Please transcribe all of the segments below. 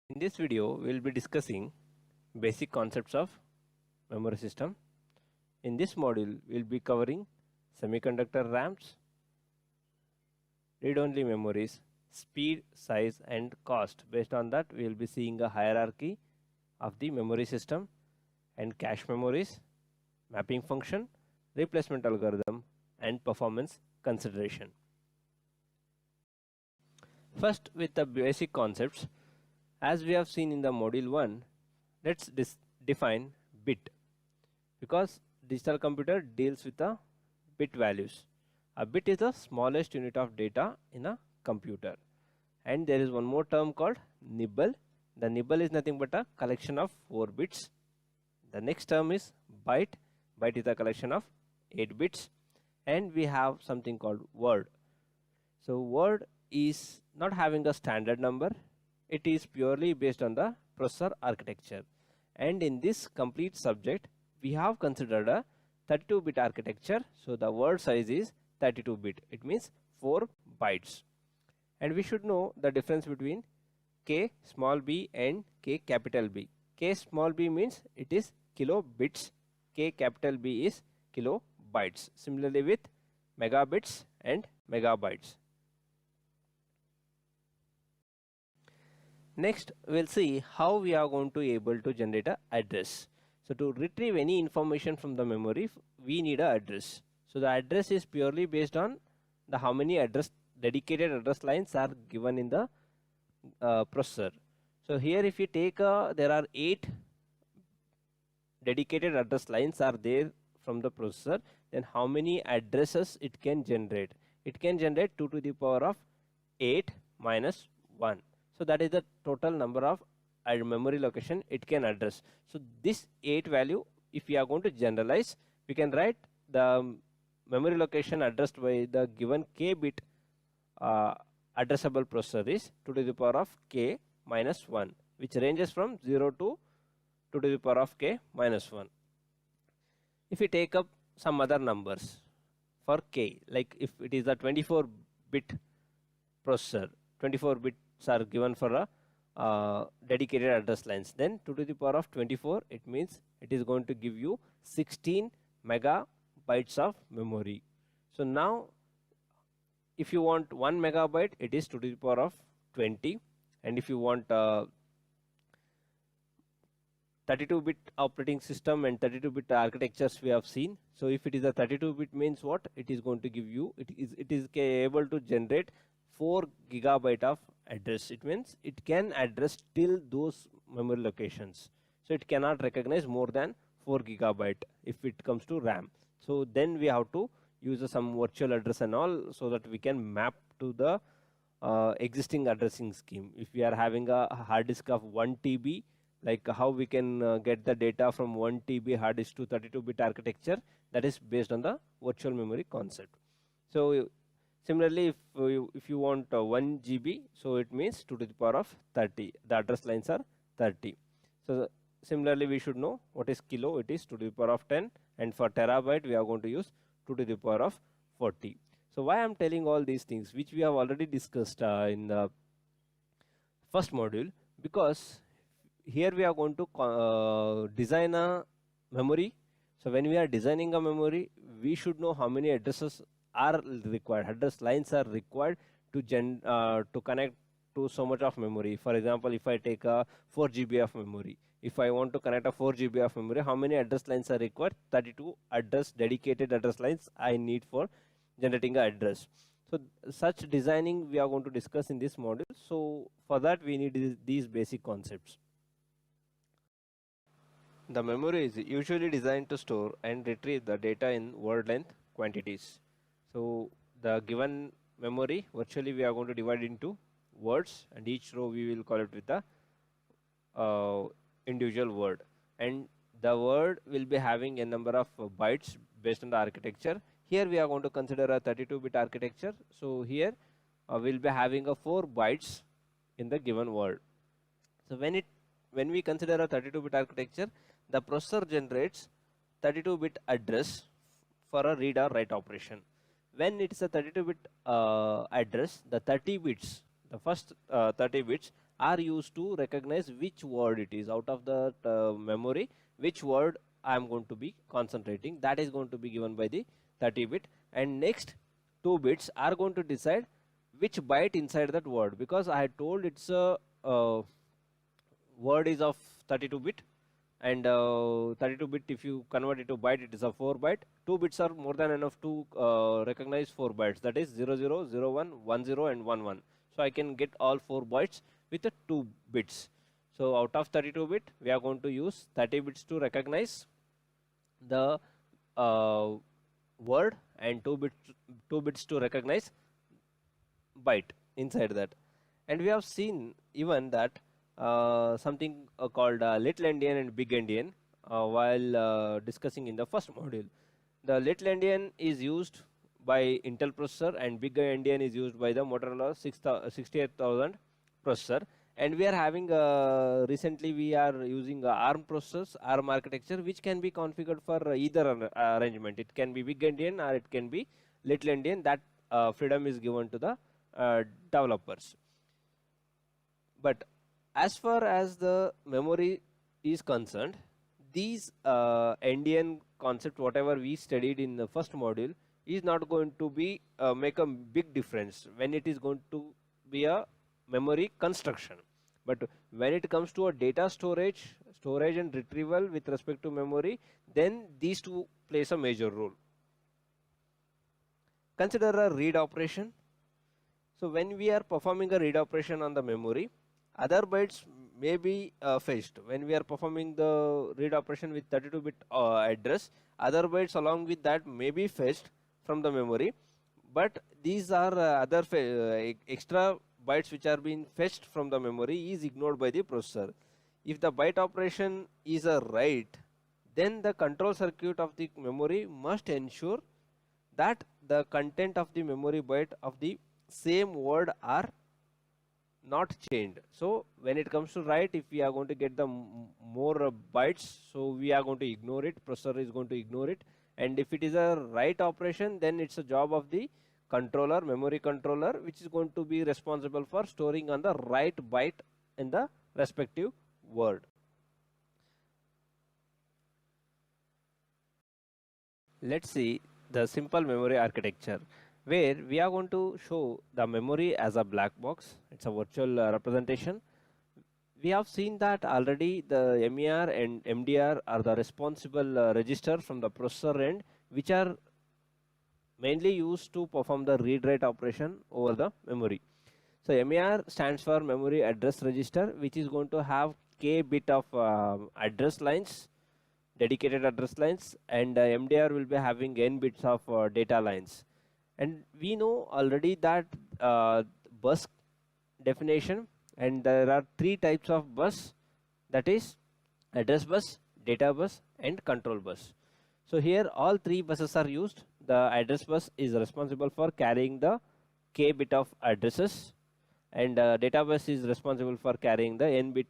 In this video, we will be discussing basic concepts of memory system. In this module, we will be covering semiconductor RAMs, read-only memories, speed, size and cost. Based on that, we will be seeing a hierarchy of the memory system and cache memories, mapping function, replacement algorithm and performance consideration. First, with the basic concepts, as we have seen in the module 1, let's define bit, because digital computer deals with the bit values. A bit is the smallest unit of data in a computer, and there is one more term called nibble. The nibble is nothing but a collection of 4 bits. The next term is byte. Byte is a collection of 8 bits, and we have something called word. So word is not having a standard number. It is purely based on the processor architecture, and in this complete subject we have considered a 32-bit architecture. So the word size is 32-bit, it means 4 bytes, and we should know the difference between k small b and k capital B. K small b means it is kilobits, k capital B is kilobytes. Similarly with megabits and megabytes. Next, we'll see how we are going to able to generate a address. So to retrieve any information from the memory, we need a address. So the address is purely based on the how many dedicated address lines are given in the processor. So here if you take there are 8 dedicated address lines are there from the processor, then how many addresses it can generate? It can generate 2 to the power of 8 minus 1. So that is the total number of memory location it can address. So this 8 value, if we are going to generalize, we can write the memory location addressed by the given k bit addressable processor is 2 to the power of k minus 1, which ranges from 0 to 2 to the power of k minus 1. If we take up some other numbers for k, like if it is a 24-bit processor, 24 bits are given for a dedicated address lines, then 2 to the power of 24, it means it is going to give you 16 megabytes of memory. So now if you want 1 megabyte, it is 2 to the power of 20, and if you want 32-bit operating system and 32-bit architectures we have seen. So if it is a 32-bit means what it is going to give you, it is able to generate 4 gigabyte of address. It means it can address till those memory locations. So it cannot recognize more than 4 gigabyte if it comes to RAM. So then we have to use some virtual address and all, so that we can map to the existing addressing scheme. If we are having a hard disk of 1 TB, like how we can get the data from 1 TB hard disk to 32-bit architecture, that is based on the virtual memory concept. So similarly, if you want 1 GB, so it means 2 to the power of 30. The address lines are 30. So similarly, we should know what is kilo. It is 2 to the power of 10, and for terabyte, we are going to use 2 to the power of 40. So why I am telling all these things, which we have already discussed in the first module, because here we are going to design a memory. So when we are designing a memory, we should know how many addresses are required, address lines are required to connect to so much of memory. For example, if I take a 4 GB of memory, if I want to connect a 4 GB of memory, how many address lines are required? 32 dedicated address lines I need for generating an address. So such designing we are going to discuss in this module. So for that we need these basic concepts. The memory is usually designed to store and retrieve the data in word length quantities. So the given memory, virtually we are going to divide into words, and each row we will call it with the individual word, and the word will be having a number of bytes based on the architecture. Here we are going to consider a 32-bit architecture. So here we'll be having a 4 bytes in the given word. So when we consider a 32-bit architecture, the processor generates 32-bit address for a read or write operation. When it is a 32-bit address, the 30 bits, the first 30 bits are used to recognize which word it is out of the memory, which word I am going to be concentrating. That is going to be given by the 30-bit, and next 2 bits are going to decide which byte inside that word, because I had told it's a word is of 32-bit, and 32-bit, if you convert it to byte, it is a 4 byte. 2 bits are more than enough to recognize 4 bytes, that is 00, 01, 10 and 11. So I can get all 4 bytes with the 2 bits. So out of 32-bit, we are going to use 30 bits to recognize the word, and 2 bits to recognize byte inside that. And we have seen even that something called little endian and big endian while discussing in the first module. The little endian is used by Intel processor, and big endian is used by the Motorola 68000 processor. And we are having recently we are using ARM processors, ARM architecture, which can be configured for either arrangement. It can be big endian or it can be little endian. That freedom is given to the developers. But as far as the memory is concerned, these endian concept, whatever we studied in the first module, is not going to be make a big difference when it is going to be a memory construction. But when it comes to a data storage and retrieval with respect to memory, then these two plays a major role. Consider a read operation. So when we are performing a read operation on the memory, other bytes may be fetched. When we are performing the read operation with 32-bit address, other bytes along with that may be fetched from the memory, but these are other extra bytes which are being fetched from the memory is ignored by the processor. If the byte operation is a write, then the control circuit of the memory must ensure that the content of the memory byte of the same word are not changed. So when it comes to write, if we are going to get the more bytes, so we are going to ignore it, processor is going to ignore it. And if it is a write operation, then it's a job of the controller, memory controller, which is going to be responsible for storing on the right byte in the respective word. Let's see the simple memory architecture, where we are going to show the memory as a black box. It's a virtual representation. We have seen that already the MER and MDR are the responsible registers from the processor end, which are mainly used to perform the read-write operation over the memory. So MER stands for memory address register, which is going to have k bit of address lines, dedicated address lines, and MDR will be having n bits of data lines. And we know already that bus definition, and there are 3 types of bus, that is address bus, data bus and control bus. So here all 3 buses are used. The address bus is responsible for carrying the k bit of addresses, and data bus is responsible for carrying the n bit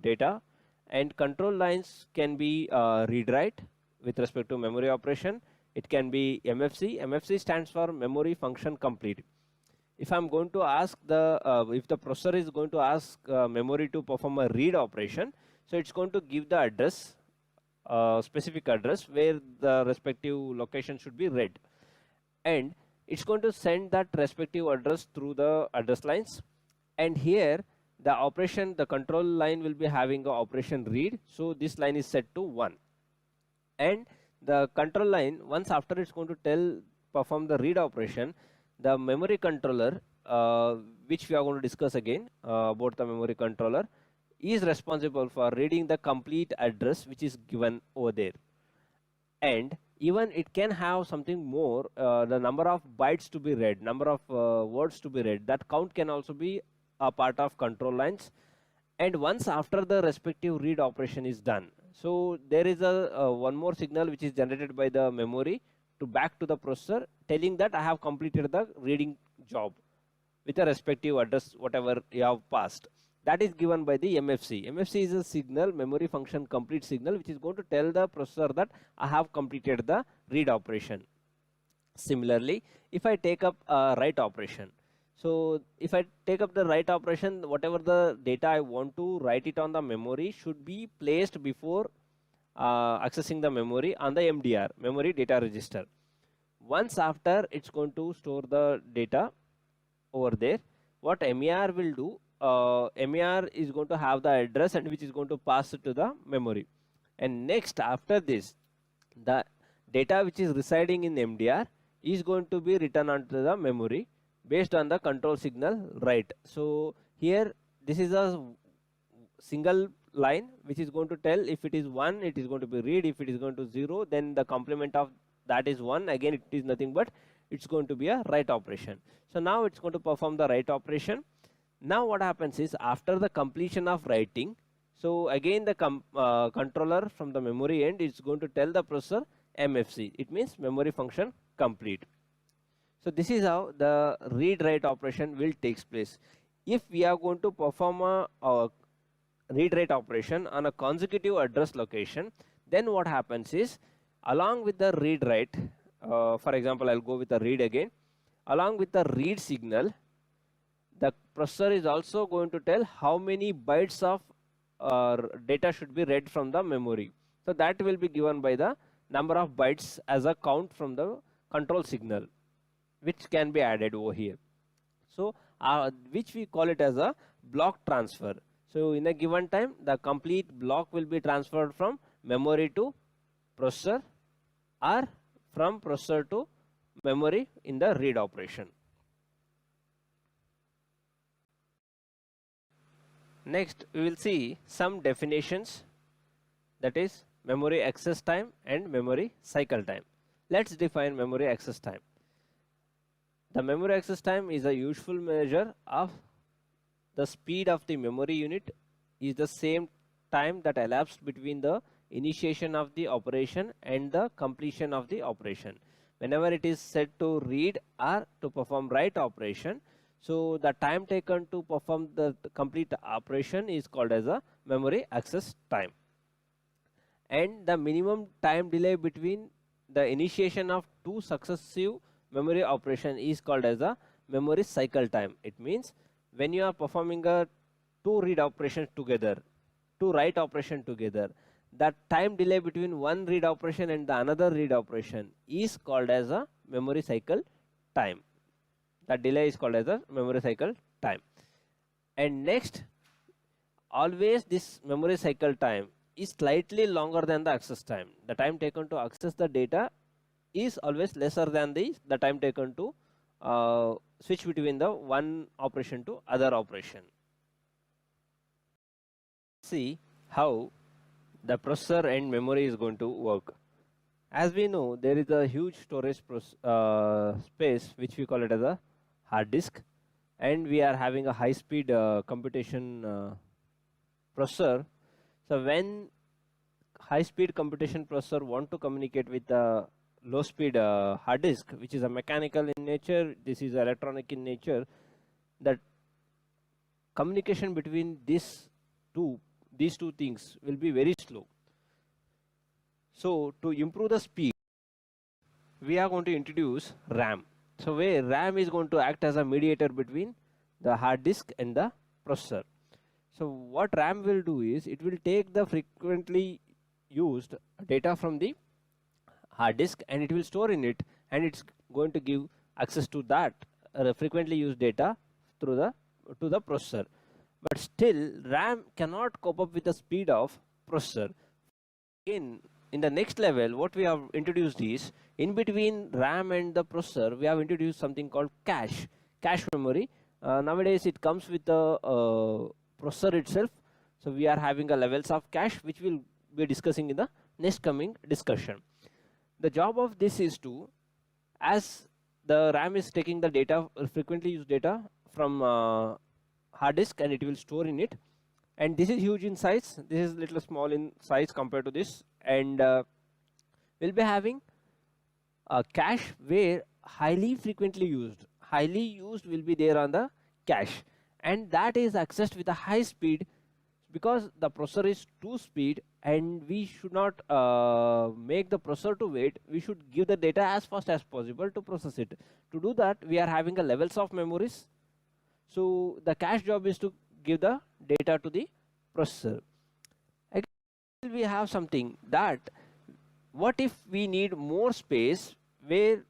data, and control lines can be read write with respect to memory operation. It can be MFC. MFC stands for memory function complete. If I'm going to ask if the processor is going to ask memory to perform a read operation, so it's going to give the address, specific address where the respective location should be read, and it's going to send that respective address through the address lines. And here the operation, the control line will be having a operation read, so this line is set to 1, and the control line, once after it's going to perform the read operation, the memory controller, which we are going to discuss again about the memory controller, is responsible for reading the complete address which is given over there. And even it can have something more, the number of bytes to be read, number of words to be read, that count can also be a part of control lines. And once after the respective read operation is done, so there is a one more signal which is generated by the memory to back to the processor, telling that I have completed the reading job with the respective address whatever you have passed. That is given by the MFC. MFC is a signal, memory function complete signal, which is going to tell the processor that I have completed the read operation. Similarly, if I take up a write operation, So if I take up the write operation, whatever the data I want to write it on the memory should be placed before accessing the memory on the MDR, memory data register. Once after it's going to store the data over there, what MER will do, MER is going to have the address and which is going to pass it to the memory. And next after this, the data which is residing in MDR is going to be written onto the memory based on the control signal write. So here this is a single line which is going to tell if it is 1 it is going to be read, if it is going to 0 then the complement of that is 1, again it is nothing but it's going to be a write operation. So now it's going to perform the write operation. Now what happens is after the completion of writing, so again the controller from the memory end is going to tell the processor MFC, it means memory function complete. So this is how the read write operation will takes place. If we are going to perform a read write operation on a consecutive address location, then what happens is along with the read write, for example I'll go with the read again, along with the read signal the processor is also going to tell how many bytes of data should be read from the memory. So that will be given by the number of bytes as a count from the control signal which can be added over here. So which we call it as a block transfer. So in a given time the complete block will be transferred from memory to processor or from processor to memory in the read operation. Next we will see some definitions, that is memory access time and memory cycle time. Let's define memory access time. The memory access time is a useful measure of the speed of the memory unit, is the same time that elapsed between the initiation of the operation and the completion of the operation. Whenever it is set to read or to perform write operation, so the time taken to perform the complete operation is called as a memory access time. And the minimum time delay between the initiation of two successive memory operation is called as a memory cycle time. It means when you are performing a two read operations together, two write operation together, that time delay between one read operation and the another read operation is called as a memory cycle time. That delay is called as a memory cycle time. And next, always this memory cycle time is slightly longer than the access time. The time taken to access the data is always lesser than the time taken to switch between the one operation to other operation. See how the processor and memory is going to work. As we know, there is a huge storage space which we call it as a hard disk, and we are having a high speed computation processor. So when high speed computation processor want to communicate with the low speed hard disk, which is a mechanical in nature, this is electronic in nature, that communication between these two things will be very slow. So to improve the speed, we are going to introduce RAM. So where RAM is going to act as a mediator between the hard disk and the processor. So what RAM will do is it will take the frequently used data from the hard disk and it will store in it, and it's going to give access to that frequently used data through the to the processor. But still RAM cannot cope up with the speed of processor. In the next level, what we have introduced is, in between RAM and the processor, we have introduced something called cache memory. Nowadays it comes with the processor itself. So we are having a levels of cache which we'll be discussing in the next coming discussion. The job of this is to, as the RAM is taking the data, frequently used data from hard disk, and it will store in it, and this is huge in size, this is little small in size compared to this, and we'll be having a cache where highly used will be there on the cache, and that is accessed with a high speed, because the processor is too speed and we should not make the processor to wait. We should give the data as fast as possible to process it. To do that, we are having a levels of memories So the cache job is to give the data to the processor. Again, we have something that what if we need more space where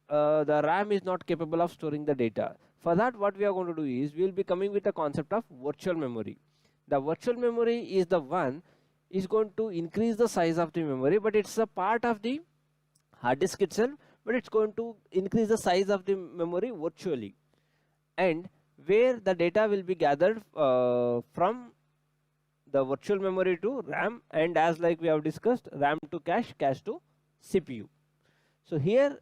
the RAM is not capable of storing the data. For that, what we are going to do is we will be coming with the concept of virtual memory. The virtual memory is the one is going to increase the size of the memory, but it's a part of the hard disk itself, but it's going to increase the size of the memory virtually, and where the data will be gathered from the virtual memory to RAM, and as like we have discussed, RAM to cache, cache to CPU. So here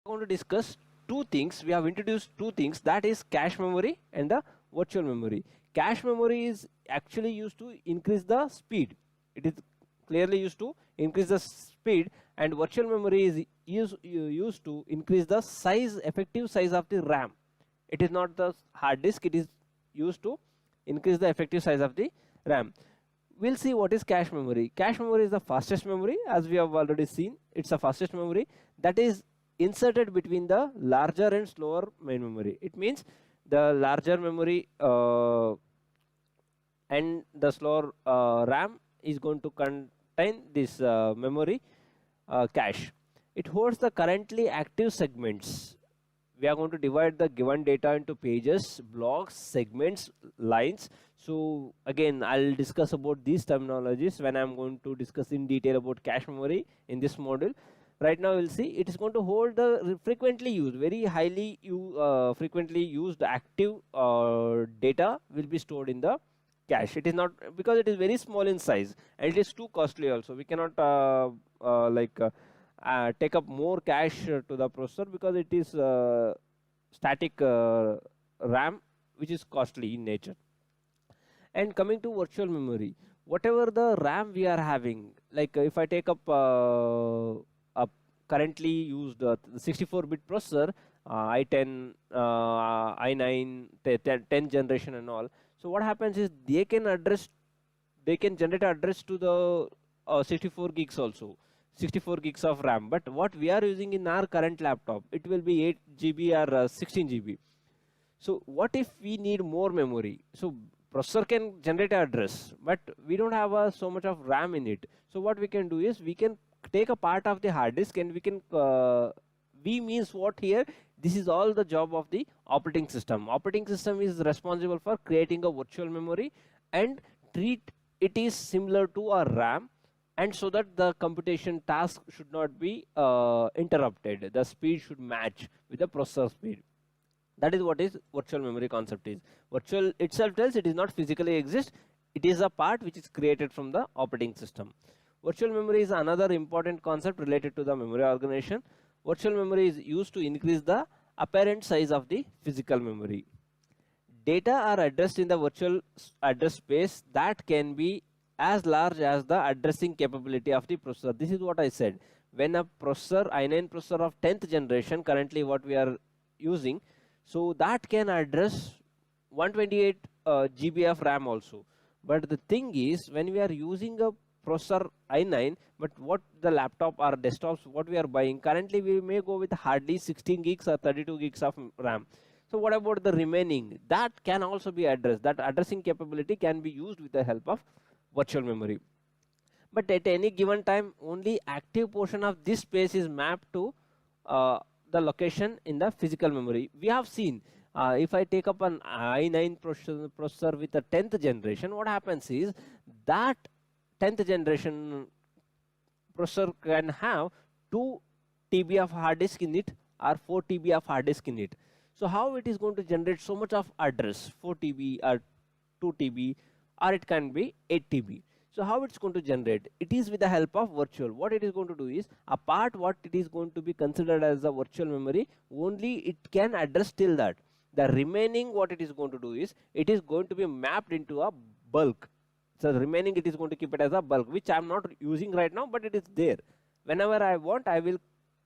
going to discuss two things. We have introduced two things, that is cache memory and the virtual memory. Cache memory is actually used to increase the speed. It is clearly used to increase the speed, and virtual memory is used to increase the size, effective size of the RAM. It is not the hard disk, it is used to increase the effective size of the RAM. We'll see what is cache memory. Cache memory is the fastest memory, as we have already seen. It's the fastest memory that is inserted between the larger and slower main memory. It means the larger memory and the slower RAM is going to contain this memory cache. It holds the currently active segments. We are going to divide the given data into pages, blocks, segments, lines. So again, I'll discuss about these terminologies when I'm going to discuss in detail about cache memory in this module. Right now we'll see it is going to hold the frequently used, very highly frequently used active data will be stored in the cache. It is not, because it is very small in size, and it is too costly also. We cannot take up more cache to the processor, because it is static RAM, which is costly in nature. And coming to virtual memory, whatever the RAM we are having, like if I take up a currently used 64-bit processor, i10, i9, 10 generation and all. So what happens is they can generate address to the 64 gigs also. 64 gigs of RAM, but what we are using in our current laptop, it will be 8 GB or 16 GB. So what if we need more memory? So processor can generate address, but we don't have so much of RAM in it. So what we can do is we can take a part of the hard disk, and we can V means what here? This is all the job of the operating system. Operating system is responsible for creating a virtual memory and treat it is similar to a RAM, and so that the computation task should not be interrupted. The speed should match with the processor speed. That is what is virtual memory concept is. Virtual itself tells it is not physically exist. It is a part which is created from the operating system. Virtual memory is another important concept related to the memory organization. Virtual memory is used to increase the apparent size of the physical memory. Data are addressed in the virtual address space that can be as large as the addressing capability of the processor. This is what I said. When a processor, i9 processor of 10th generation, currently what we are using, so that can address 128 GB of RAM also. But the thing is, when we are using a processor i9, but what the laptop or desktops, what we are buying, currently we may go with hardly 16 gigs or 32 gigs of RAM. So what about the remaining? That can also be addressed. That addressing capability can be used with the help of virtual memory. But at any given time, only active portion of this space is mapped to the location in the physical memory. We have seen if I take up an i9 processor with a 10th generation, what happens is that 10th generation processor can have 2 TB of hard disk in it or 4 TB of hard disk in it. So how it is going to generate so much of address, 4 TB or 2 TB, or it can be 8 TB. So how it's going to generate? It is with the help of virtual. What it is going to do is, apart what it is going to be considered as a virtual memory, only it can address till that. The remaining what it is going to do is, it is going to be mapped into a bulk. So the remaining it is going to keep it as a bulk, which I am not using right now, but it is there. Whenever I want, I will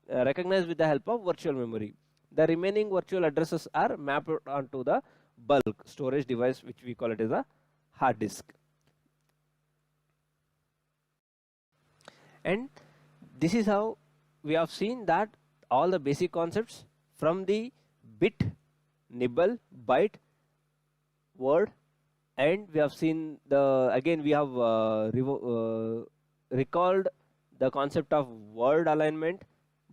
recognize with the help of virtual memory. The remaining virtual addresses are mapped onto the bulk storage device, which we call it as a hard disk. And this is how we have seen that all the basic concepts from the bit, nibble, byte, word, and we have seen the, again we have recalled the concept of word alignment,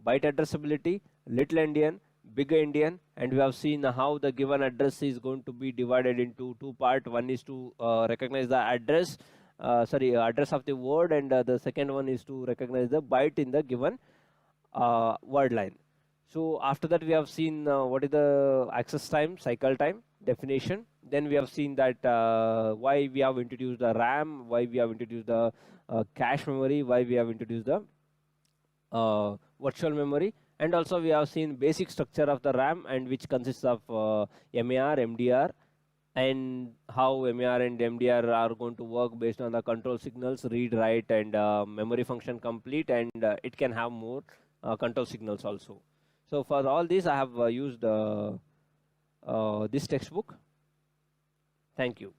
byte addressability, little endian, big endian, and we have seen how the given address is going to be divided into two parts. One is to recognize the address, address of the word, and the second one is to recognize the byte in the given word line. So after that we have seen what is the access time, cycle time definition. Then we have seen that why we have introduced the RAM, why we have introduced the cache memory, why we have introduced the virtual memory, and also we have seen basic structure of the RAM, and which consists of MAR, MDR, and how MAR and MDR are going to work based on the control signals, read, write, and memory function complete, and it can have more control signals also. So for all this, I have used this textbook. Thank you.